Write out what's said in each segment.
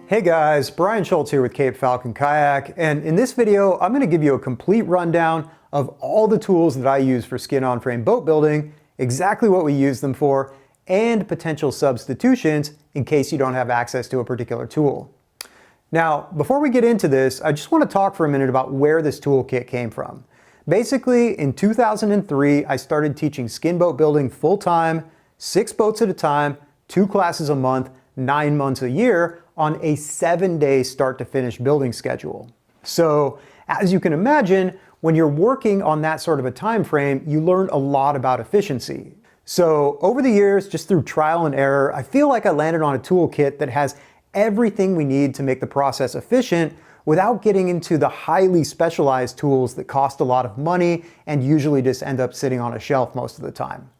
Hey guys, Brian Schultz here with Cape Falcon Kayak, and in this video I'm going to give you a complete rundown of all the tools that I use for skin-on frame boat building, exactly what we use them for, and potential substitutions in case you don't have access to a particular tool. Now, before we get into this, I just want to talk for a minute about where this toolkit came from. Basically, in 2003, I started teaching skin boat building full-time, 6 boats at a time, 2 classes a month, 9 months a year, on a 7-day start-to-finish building schedule. So, as you can imagine, when you're working on that sort of a time frame, you learn a lot about efficiency. So, over the years, just through trial and error, I feel like I landed on a toolkit that has everything we need to make the process efficient without getting into the highly specialized tools that cost a lot of money and usually just end up sitting on a shelf most of the time.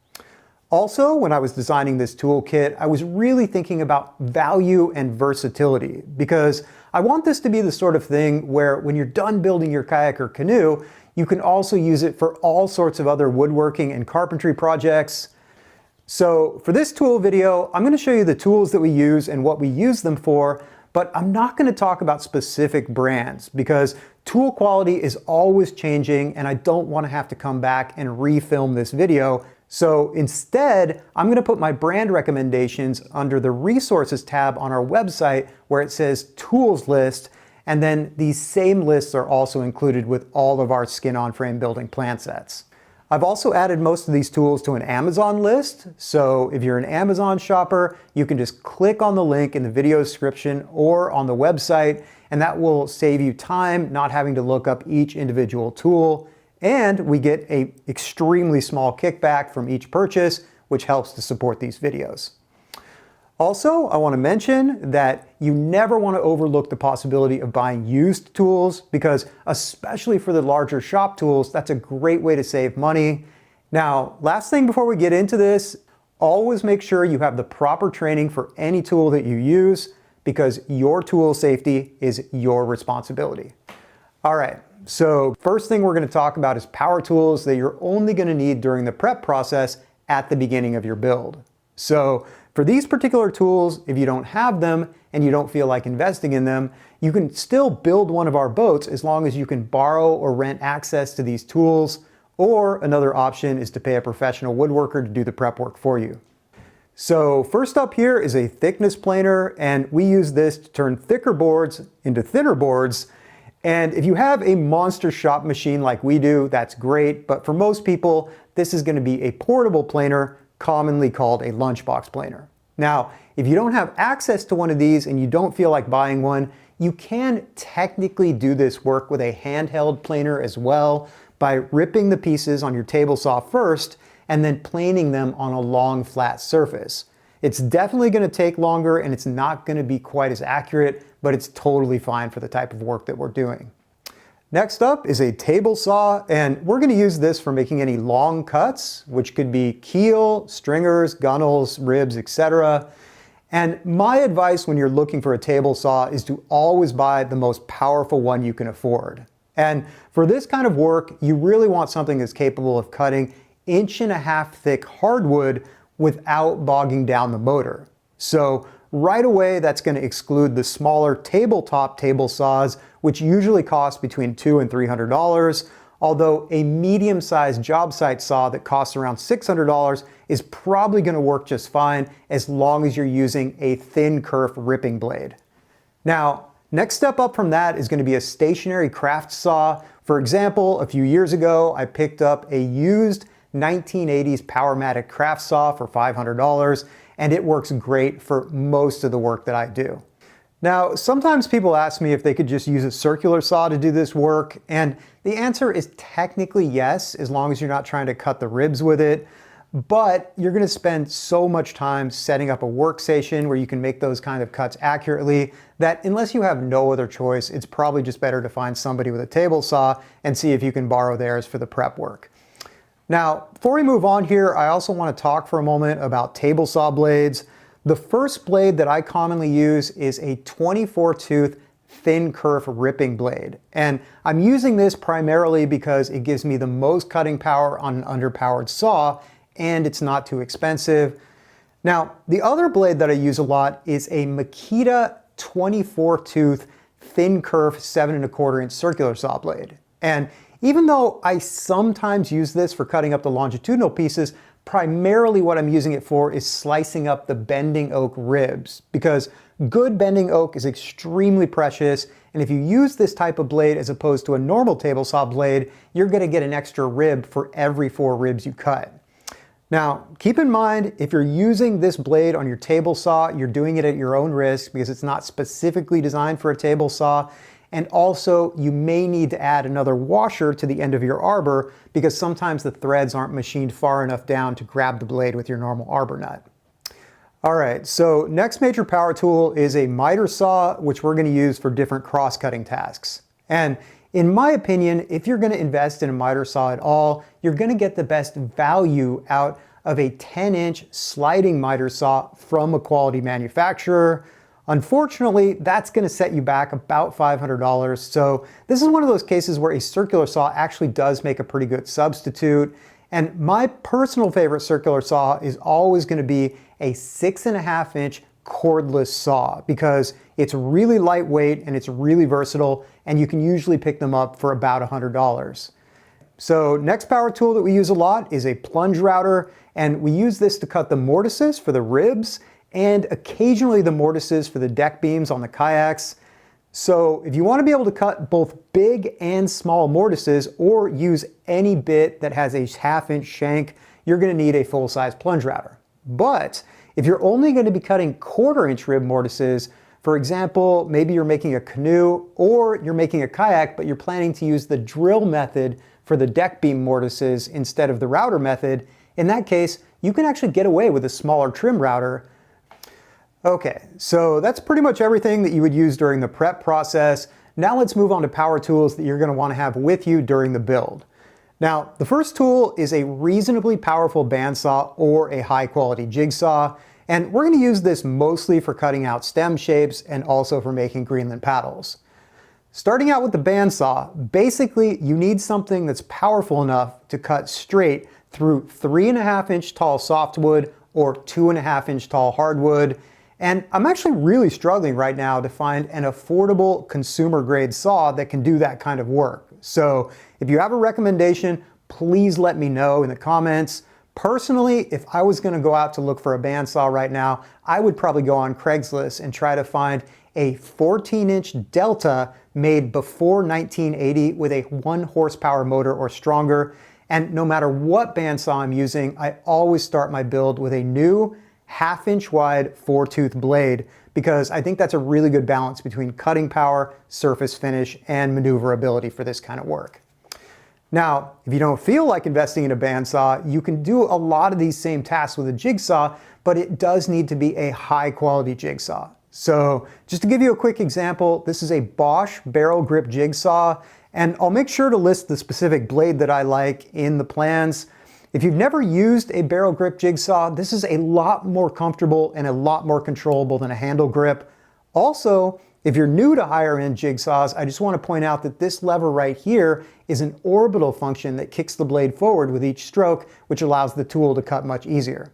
Also, when I was designing this toolkit, I was really thinking about value and versatility because I want this to be the sort of thing where when you're done building your kayak or canoe, you can also use it for all sorts of other woodworking and carpentry projects. So for this tool video, I'm going to show you the tools that we use and what we use them for, but I'm not going to talk about specific brands because tool quality is always changing and I don't want to have to come back and refilm this video. So instead, I'm going to put my brand recommendations under the resources tab on our website where it says tools list, and then these same lists are also included with all of our skin-on frame building plan sets. I've also added most of these tools to an Amazon list, so if you're an Amazon shopper, you can just click on the link in the video description or on the website, and that will save you time not having to look up each individual tool. And we get an extremely small kickback from each purchase, which helps to support these videos. Also, I want to mention that you never want to overlook the possibility of buying used tools because, especially for the larger shop tools, that's a great way to save money. Now, last thing before we get into this, always make sure you have the proper training for any tool that you use because your tool safety is your responsibility. All right. So first thing we're going to talk about is power tools that you're only going to need during the prep process at the beginning of your build. So for these particular tools, if you don't have them and you don't feel like investing in them, you can still build one of our boats as long as you can borrow or rent access to these tools, or another option is to pay a professional woodworker to do the prep work for you. So first up here is a thickness planer, and we use this to turn thicker boards into thinner boards. And if you have a monster shop machine like we do, that's great, but for most people, this is going to be a portable planer, commonly called a lunchbox planer. Now, if you don't have access to one of these and you don't feel like buying one, you can technically do this work with a handheld planer as well by ripping the pieces on your table saw first and then planing them on a long flat surface. It's definitely going to take longer and it's not going to be quite as accurate, but it's totally fine for the type of work that we're doing. Next up is a table saw, and we're going to use this for making any long cuts, which could be keel, stringers, gunnels, ribs, etc. And my advice when you're looking for a table saw is to always buy the most powerful one you can afford. And for this kind of work, you really want something that's capable of cutting 1.5 inch thick hardwood without bogging down the motor. So right away, that's going to exclude the smaller tabletop table saws, which usually cost between $200 and $300, although a medium-sized job site saw that costs around $600 is probably going to work just fine as long as you're using a thin kerf ripping blade. Now, next step up from that is going to be a stationary craft saw. For example, a few years ago, I picked up a used 1980s Powermatic craft saw for $500, and it works great for most of the work that I do. Now, sometimes people ask me if they could just use a circular saw to do this work, and the answer is technically yes, as long as you're not trying to cut the ribs with it, but you're going to spend so much time setting up a workstation where you can make those kind of cuts accurately that unless you have no other choice, it's probably just better to find somebody with a table saw and see if you can borrow theirs for the prep work. Now, before we move on here, I also want to talk for a moment about table saw blades. The first blade that I commonly use is a 24-tooth thin kerf ripping blade. And I'm using this primarily because it gives me the most cutting power on an underpowered saw, and it's not too expensive. Now, the other blade that I use a lot is a Makita 24 tooth, thin kerf, 7¼ inch circular saw blade. And even though I sometimes use this for cutting up the longitudinal pieces, primarily what I'm using it for is slicing up the bending oak ribs, because good bending oak is extremely precious, and if you use this type of blade as opposed to a normal table saw blade, you're going to get an extra rib for every 4 ribs you cut. Now, keep in mind, if you're using this blade on your table saw, you're doing it at your own risk because it's not specifically designed for a table saw. And also, you may need to add another washer to the end of your arbor because sometimes the threads aren't machined far enough down to grab the blade with your normal arbor nut. All right, so next major power tool is a miter saw, which we're going to use for different cross-cutting tasks. And in my opinion, if you're going to invest in a miter saw at all, you're going to get the best value out of a 10-inch sliding miter saw from a quality manufacturer. Unfortunately, that's going to set you back about $500. So this is one of those cases where a circular saw actually does make a pretty good substitute. And my personal favorite circular saw is always going to be a 6.5-inch cordless saw because it's really lightweight and it's really versatile, and you can usually pick them up for about $100. So next power tool that we use a lot is a plunge router, and we use this to cut the mortises for the ribs and occasionally the mortises for the deck beams on the kayaks. So if you want to be able to cut both big and small mortises or use any bit that has a 1/2-inch shank, you're going to need a full-size plunge router. But if you're only going to be cutting 1/4-inch rib mortises, for example, maybe you're making a canoe or you're making a kayak, but you're planning to use the drill method for the deck beam mortises instead of the router method, in that case, you can actually get away with a smaller trim router. Okay, so that's pretty much everything that you would use during the prep process. Now let's move on to power tools that you're going to want to have with you during the build. Now, the first tool is a reasonably powerful bandsaw or a high-quality jigsaw, and we're going to use this mostly for cutting out stem shapes and also for making Greenland paddles. Starting out with the bandsaw, basically you need something that's powerful enough to cut straight through 3.5-inch tall softwood or 2.5-inch tall hardwood. And I'm actually really struggling right now to find an affordable consumer grade saw that can do that kind of work. So if you have a recommendation, please let me know in the comments. Personally, if I was going to go out to look for a bandsaw right now, I would probably go on Craigslist and try to find a 14-inch Delta made before 1980 with a 1 horsepower motor or stronger. And no matter what bandsaw I'm using, I always start my build with a new 1/2-inch wide 4-tooth blade because I think that's a really good balance between cutting power, surface finish, and maneuverability for this kind of work. Now, if you don't feel like investing in a bandsaw, you can do a lot of these same tasks with a jigsaw, but it does need to be a high quality jigsaw. So just to give you a quick example, this is a Bosch barrel grip jigsaw, and I'll make sure to list the specific blade that I like in the plans. If you've never used a barrel grip jigsaw, this is a lot more comfortable and a lot more controllable than a handle grip. Also, if you're new to higher end jigsaws, I just want to point out that this lever right here is an orbital function that kicks the blade forward with each stroke, which allows the tool to cut much easier.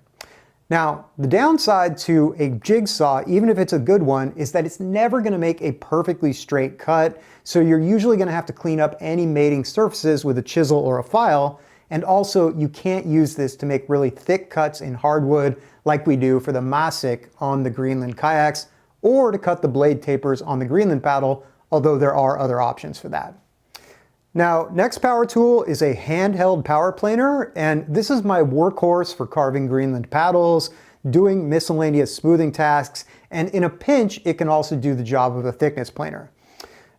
Now, the downside to a jigsaw, even if it's a good one, is that it's never going to make a perfectly straight cut, so you're usually going to have to clean up any mating surfaces with a chisel or a file. And also, you can't use this to make really thick cuts in hardwood like we do for the Masik on the Greenland kayaks, or to cut the blade tapers on the Greenland paddle, although there are other options for that. Now, next power tool is a handheld power planer, and this is my workhorse for carving Greenland paddles, doing miscellaneous smoothing tasks, and in a pinch, it can also do the job of a thickness planer.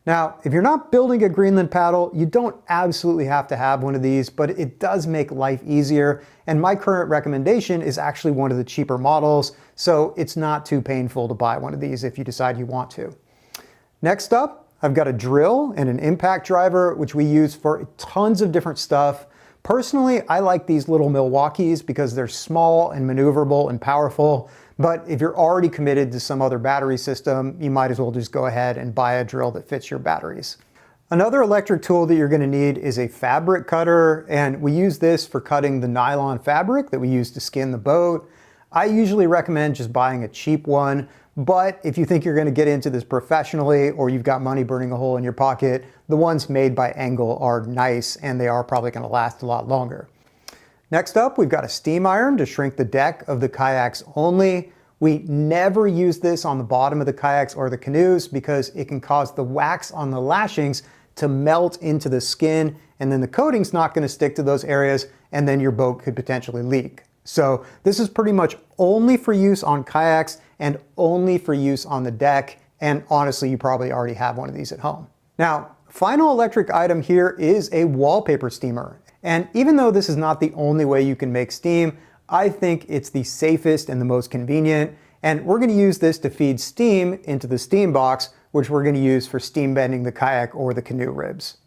Now, if you're not building a Greenland paddle, you don't absolutely have to have one of these, but it does make life easier, and my current recommendation is actually one of the cheaper models, so it's not too painful to buy one of these if you decide you want to. Next up, I've got a drill and an impact driver, which we use for tons of different stuff. Personally, I like these little Milwaukees because they're small and maneuverable and powerful. But if you're already committed to some other battery system, you might as well just go ahead and buy a drill that fits your batteries. Another electric tool that you're going to need is a fabric cutter, and we use this for cutting the nylon fabric that we use to skin the boat. I usually recommend just buying a cheap one, but if you think you're going to get into this professionally or you've got money burning a hole in your pocket, the ones made by Engel are nice and they are probably going to last a lot longer. Next up, we've got a steam iron to shrink the deck of the kayaks only. We never use this on the bottom of the kayaks or the canoes because it can cause the wax on the lashings to melt into the skin, and then the coating's not going to stick to those areas, and then your boat could potentially leak. So this is pretty much only for use on kayaks and only for use on the deck, and honestly, you probably already have one of these at home. Now, final electric item here is a wallpaper steamer. And even though this is not the only way you can make steam, I think it's the safest and the most convenient, and we're going to use this to feed steam into the steam box, which we're going to use for steam bending the kayak or the canoe ribs.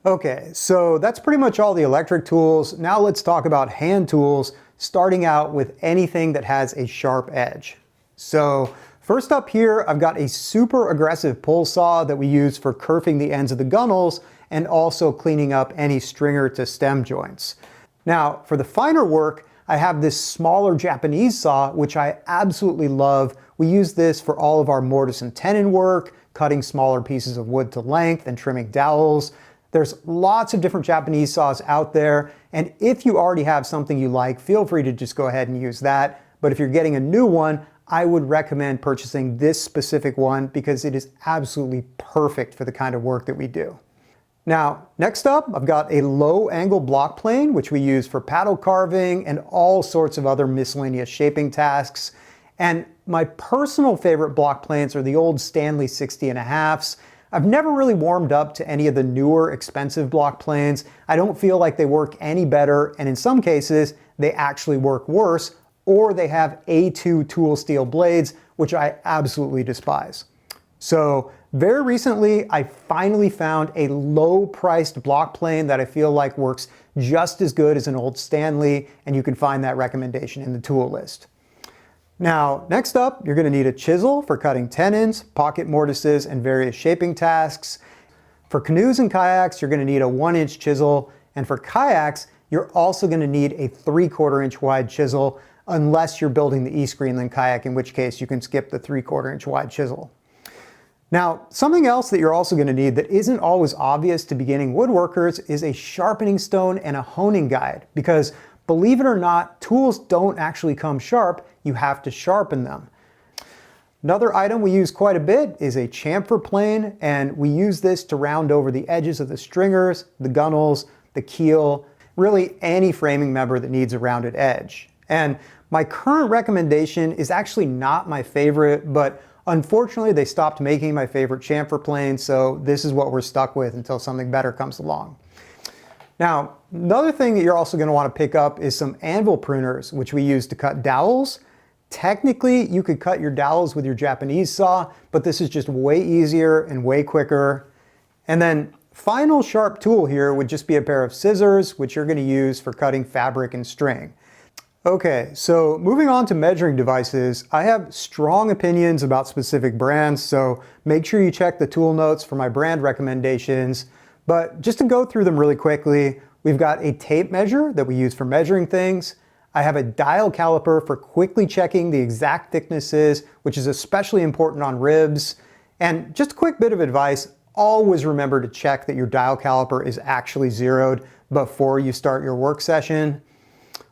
Okay, so that's pretty much all the electric tools. Now let's talk about hand tools, starting out with anything that has a sharp edge. So first up here, I've got a super aggressive pull saw that we use for kerfing the ends of the gunnels and also cleaning up any stringer to stem joints. Now, for the finer work, I have this smaller Japanese saw, which I absolutely love. We use this for all of our mortise and tenon work, cutting smaller pieces of wood to length and trimming dowels. There's lots of different Japanese saws out there, and if you already have something you like, feel free to just go ahead and use that. But if you're getting a new one, I would recommend purchasing this specific one because it is absolutely perfect for the kind of work that we do. Now, next up, I've got a low angle block plane, which we use for paddle carving and all sorts of other miscellaneous shaping tasks. And my personal favorite block planes are the old Stanley 60½. I've never really warmed up to any of the newer expensive block planes. I don't feel like they work any better, and in some cases, they actually work worse, or they have A2 tool steel blades, which I absolutely despise. So very recently, I finally found a low-priced block plane that I feel like works just as good as an old Stanley, and you can find that recommendation in the tool list. Now, next up, you're going to need a chisel for cutting tenons, pocket mortises, and various shaping tasks. For canoes and kayaks, you're going to need a 1-inch chisel, and for kayaks, you're also going to need a 3/4 inch wide chisel, unless you're building the East Greenland kayak, in which case you can skip the 3/4 inch wide chisel. Now, something else that you're also going to need that isn't always obvious to beginning woodworkers is a sharpening stone and a honing guide, because believe it or not, tools don't actually come sharp, you have to sharpen them. Another item we use quite a bit is a chamfer plane, and we use this to round over the edges of the stringers, the gunnels, the keel, really any framing member that needs a rounded edge. And my current recommendation is actually not my favorite, but unfortunately, they stopped making my favorite chamfer plane, so this is what we're stuck with until something better comes along. Now, another thing that you're also going to want to pick up is some anvil pruners, which we use to cut dowels. Technically, you could cut your dowels with your Japanese saw, but this is just way easier and way quicker. And then final sharp tool here would just be a pair of scissors, which you're going to use for cutting fabric and string. Okay, so moving on to measuring devices, I have strong opinions about specific brands, so make sure you check the tool notes for my brand recommendations. But just to go through them really quickly, we've got a tape measure that we use for measuring things. I have a dial caliper for quickly checking the exact thicknesses, which is especially important on ribs. And just a quick bit of advice, always remember to check that your dial caliper is actually zeroed before you start your work session.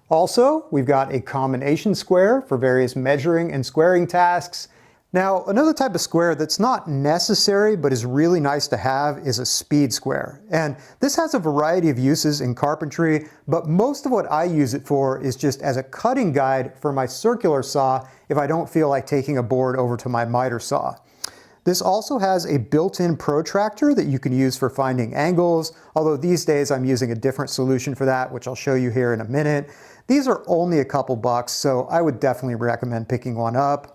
Also, we've got a combination square for various measuring and squaring tasks. Now, another type of square that's not necessary but is really nice to have is a speed square. And this has a variety of uses in carpentry, but most of what I use it for is just as a cutting guide for my circular saw if I don't feel like taking a board over to my miter saw. This also has a built-in protractor that you can use for finding angles, although these days I'm using a different solution for that, which I'll show you here in a minute. These are only a couple bucks, so I would definitely recommend picking one up.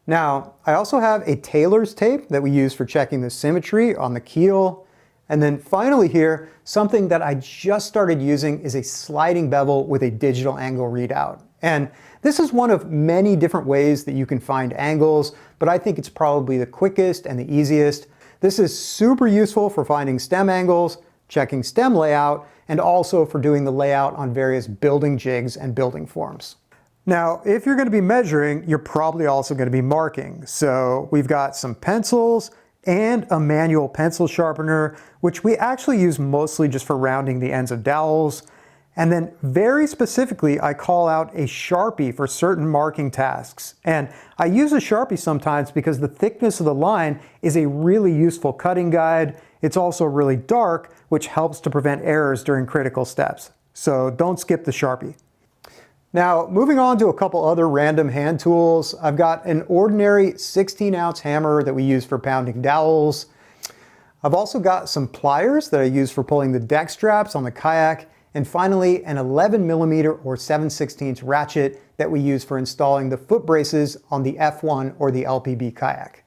Now, I also have a tailor's tape that we use for checking the symmetry on the keel. And then finally here, something that I just started using is a sliding bevel with a digital angle readout. And this is one of many different ways that you can find angles, but I think it's probably the quickest and the easiest. This is super useful for finding stem angles, checking stem layout, and also for doing the layout on various building jigs and building forms. Now, if you're going to be measuring, you're probably also going to be marking. So we've got some pencils and a manual pencil sharpener, which we actually use mostly just for rounding the ends of dowels. And then very specifically, I call out a Sharpie for certain marking tasks. And I use a Sharpie sometimes because the thickness of the line is a really useful cutting guide. It's also really dark, which helps to prevent errors during critical steps. So don't skip the Sharpie. Now, moving on to a couple other random hand tools, I've got an ordinary 16-ounce hammer that we use for pounding dowels. I've also got some pliers that I use for pulling the deck straps on the kayak, and finally an 11mm or 7/16 ratchet that we use for installing the foot braces on the F1 or the LPB kayak.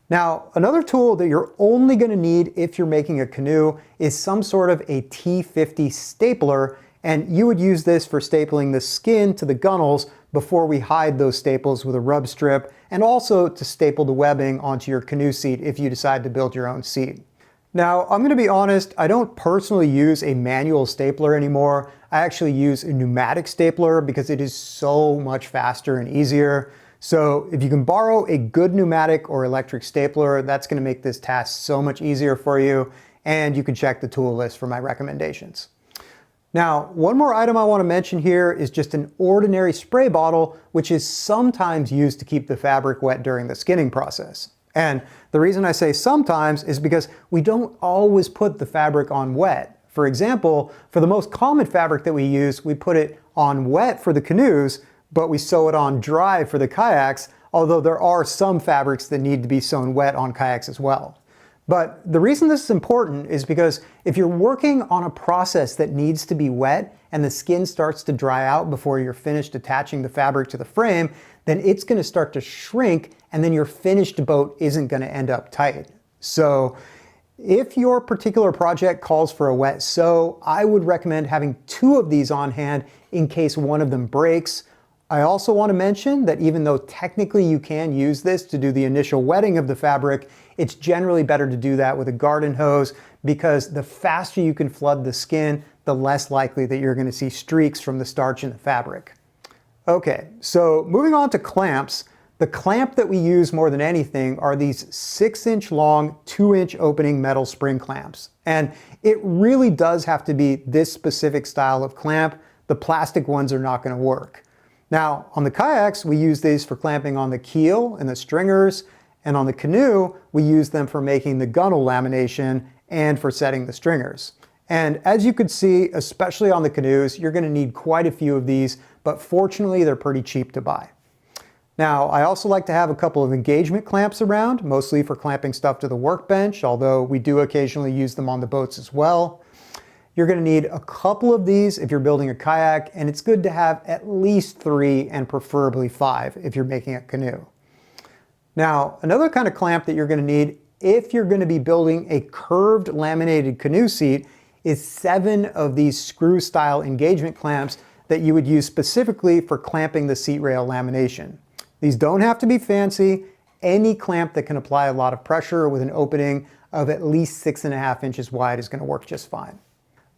Now, another tool that you're only going to need if you're making a canoe is some sort of a T50 stapler, and you would use this for stapling the skin to the gunnels before we hide those staples with a rub strip, and also to staple the webbing onto your canoe seat if you decide to build your own seat. Now, I'm going to be honest, I don't personally use a manual stapler anymore. I actually use a pneumatic stapler because it is so much faster and easier. So if you can borrow a good pneumatic or electric stapler, that's going to make this task so much easier for you, and you can check the tool list for my recommendations. Now, one more item I want to mention here is just an ordinary spray bottle, which is sometimes used to keep the fabric wet during the skinning process. And the reason I say sometimes is because we don't always put the fabric on wet. For example, for the most common fabric that we use, we put it on wet for the canoes, but we sew it on dry for the kayaks, although there are some fabrics that need to be sewn wet on kayaks as well. But the reason this is important is because if you're working on a process that needs to be wet and the skin starts to dry out before you're finished attaching the fabric to the frame, then it's going to start to shrink, and then your finished boat isn't going to end up tight. So if your particular project calls for a wet sew, I would recommend having 2 of these on hand in case one of them breaks. I also want to mention that even though technically you can use this to do the initial wetting of the fabric, it's generally better to do that with a garden hose, because the faster you can flood the skin, the less likely that you're going to see streaks from the starch in the fabric. Okay, so moving on to clamps. The clamp that we use more than anything are these 6-inch long, 2-inch opening metal spring clamps. And it really does have to be this specific style of clamp. The plastic ones are not going to work. Now, on the kayaks, we use these for clamping on the keel and the stringers, and on the canoe, we use them for making the gunnel lamination and for setting the stringers. And as you could see, especially on the canoes, you're going to need quite a few of these, but fortunately they're pretty cheap to buy. Now, I also like to have a couple of engagement clamps around, mostly for clamping stuff to the workbench, although we do occasionally use them on the boats as well. You're going to need a couple of these if you're building a kayak, and it's good to have at least 3 and preferably 5 if you're making a canoe. Now, another kind of clamp that you're going to need if you're going to be building a curved laminated canoe seat is 7 of these screw-style engagement clamps that you would use specifically for clamping the seat rail lamination. These don't have to be fancy. Any clamp that can apply a lot of pressure with an opening of at least 6.5 inches wide is going to work just fine.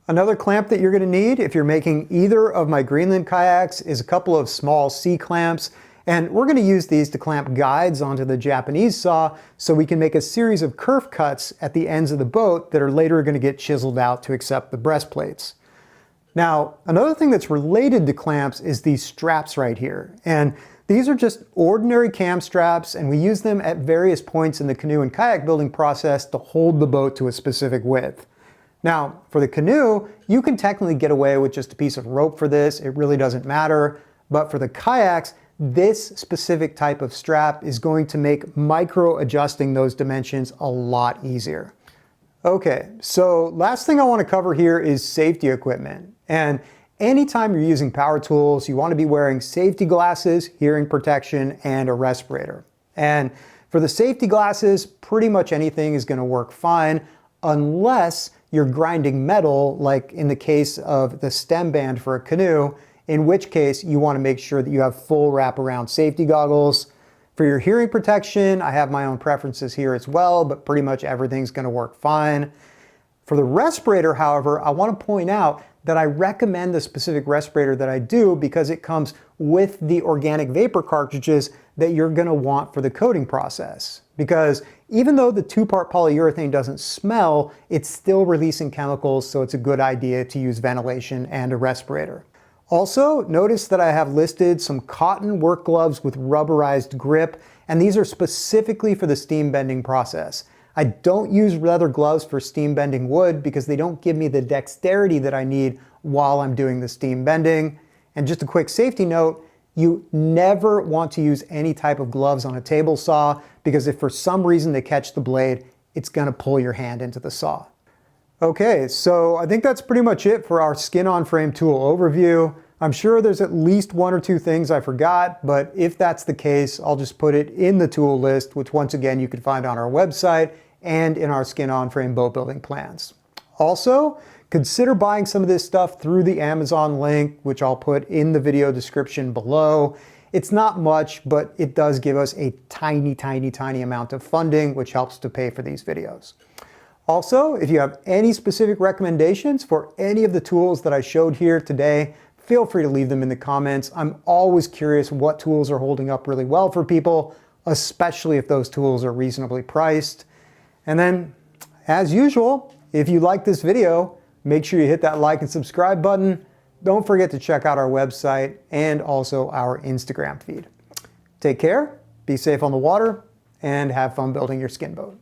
Another clamp that you're going to need if you're making either of my Greenland kayaks is a couple of small C-clamps, and we're going to use these to clamp guides onto the Japanese saw so we can make a series of kerf cuts at the ends of the boat that are later going to get chiseled out to accept the breastplates. Now, another thing that's related to clamps is these straps right here, and these are just ordinary cam straps, and we use them at various points in the canoe and kayak building process to hold the boat to a specific width. Now, for the canoe, you can technically get away with just a piece of rope for this. It really doesn't matter. But for the kayaks, this specific type of strap is going to make micro adjusting those dimensions a lot easier. Okay, so last thing I want to cover here is safety equipment. And anytime you're using power tools, you want to be wearing safety glasses, hearing protection, and a respirator. And for the safety glasses, pretty much anything is going to work fine unless you're grinding metal, like in the case of the stem band for a canoe, in which case you want to make sure that you have full wraparound safety goggles. For your hearing protection, I have my own preferences here as well, but pretty much everything's going to work fine. For the respirator, however, I want to point out that I recommend the specific respirator that I do because it comes with the organic vapor cartridges that you're going to want for the coating process. Because even though the 2-part polyurethane doesn't smell, it's still releasing chemicals, so it's a good idea to use ventilation and a respirator. Also, notice that I have listed some cotton work gloves with rubberized grip, and these are specifically for the steam bending process. I don't use leather gloves for steam bending wood because they don't give me the dexterity that I need while I'm doing the steam bending. And just a quick safety note, you never want to use any type of gloves on a table saw because if for some reason they catch the blade, it's gonna pull your hand into the saw. Okay, so I think that's pretty much it for our skin-on-frame tool overview. I'm sure there's at least 1 or 2 things I forgot, but if that's the case, I'll just put it in the tool list, which once again you can find on our website and in our skin-on-frame boat building plans. Also, consider buying some of this stuff through the Amazon link, which I'll put in the video description below. It's not much, but it does give us a tiny, tiny, tiny amount of funding, which helps to pay for these videos. Also, if you have any specific recommendations for any of the tools that I showed here today, feel free to leave them in the comments. I'm always curious what tools are holding up really well for people, especially if those tools are reasonably priced. And then, as usual, if you like this video, make sure you hit that like and subscribe button. Don't forget to check out our website and also our Instagram feed. Take care, be safe on the water, and have fun building your skin boat.